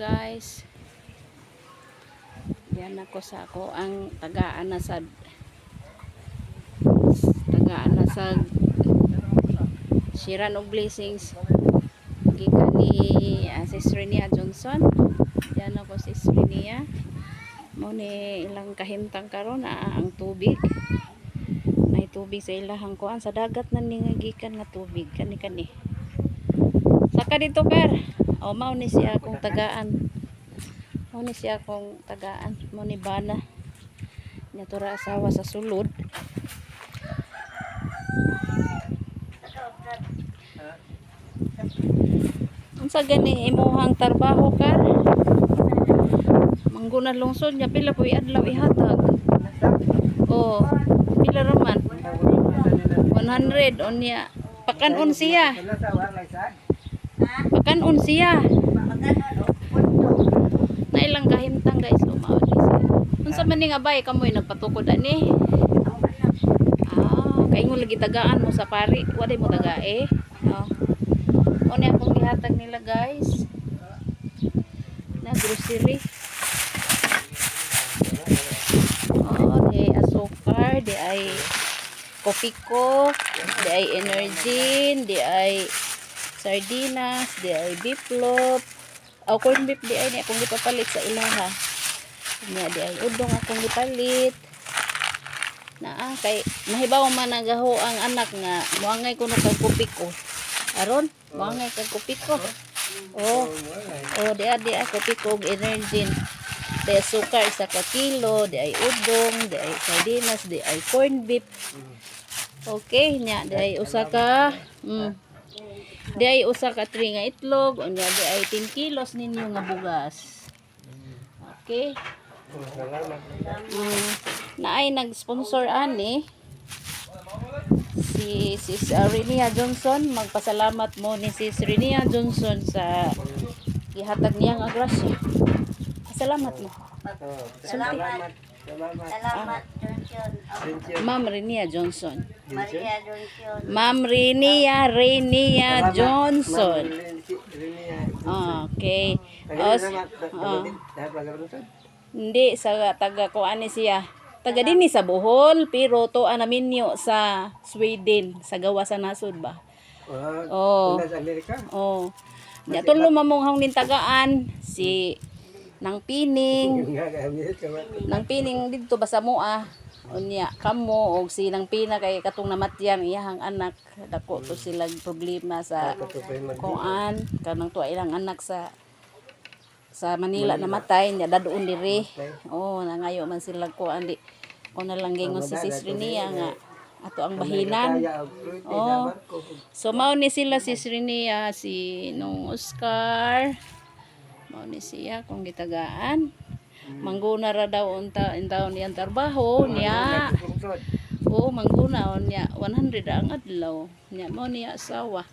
guys. Yan ako sa ako ang tagaan na sa Shiran og Blessings gikan ni Sis Renia Johnson. Yan ako Sis Renia. Mo ni ilang kahimtang karon ang tubig. May tubig sa ilahang kuan sa dagat na ni nga gikan nga tubig kani. Saka dito kar. O mao ni siya akong tagaan. Mao ni siya akong tagaan. Mao ni bana. Nya tura asawa sa sulod. Unsa gani imuhang trabaho kar? Mangguna lungsod nya pila puy adlaw ihatag. Oh, pila raman? 100 onya. Pakanon siya. Pakanon siya. Na ilang kahimtang guys lumaod ni siya. Unsa man ni nga bay kamoy nagpatukod ani? Kay mo lagi tagaan mo sa pari, wala mo tagae. Mo ni akong gihatag nila guys. Na grocery. Di asukar, di ay kopiko, di ay energin, di ay sardinas, di ay beef loaf. Corn beef di ay ni akong gipapalit sa ilaha. Nya di ay udong akong gipalit. Kay mahibaw man nagaho ang anak nga muangay kuno kag kopiko. Aron, muangay kag kopiko. Di ay kopiko og energin. Di ay sukar isa ka kilo, di ay udong, di ay sardinas, di ay corn beef. Okay, nya di ay usa ka di ay usa ka 3 nga itlog, unya di ay 10 kilos ninyo nga bugas. Okay. Naay nag-sponsor ani si Sis Renia Johnson. Magpasalamat mo ni Sis Renia Johnson sa gihatag niya nga grasya. Salamat mo. Salamat Johnson. Ma'am Renia Johnson. Maria Johnson. Ma'am Renia Johnson. Okay. Hindi sa taga ko ani siya. Taga dinhi sa Bohol pero to anaminyo sa Sweden sa gawa sa nasod ba. Nya tulo mamong ning tagaan si Nang Pining dito ba sa moa. Unya kamo og si Nang Pina kay katong namatyang iyahang anak dako to sila problema sa kuan kanang tuwa ilang anak sa Manila namatay nya dadoon diri. Nangayo man sila kuan di ko na lang gingon si Sis Renia nga ato ang bahinan. So mao ni sila Sis Renia, si Nung Oscar. Mao ni siya kung gitagaan. Mangguna ra daw unta intaon niyang trabaho niya. Mangguna niya 100 ang adlaw. Niya mao niya asawa.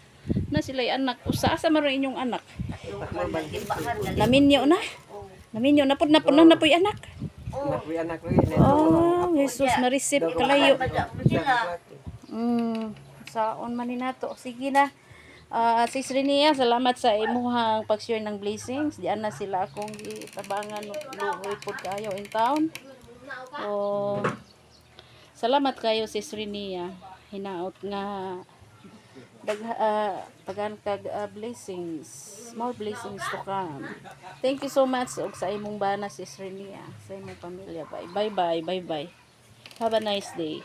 Na sila anak usa sa maro inyong anak. Naminyo na pud na puy anak. Jesus na-receive kalayo. Saon man ni nato. Sige na. Sis Renia, salamat sa imuhang pag-share ng blessings. Diyan na sila akong gitabangan luoy pud kayo in town. Salamat kayo Sis Renia. Hinaot nga tagan kag blessings. More blessings to come. Thank you so much og sa imong bana Sis Renia, sa imong pamilya. Bye bye. Have a nice day.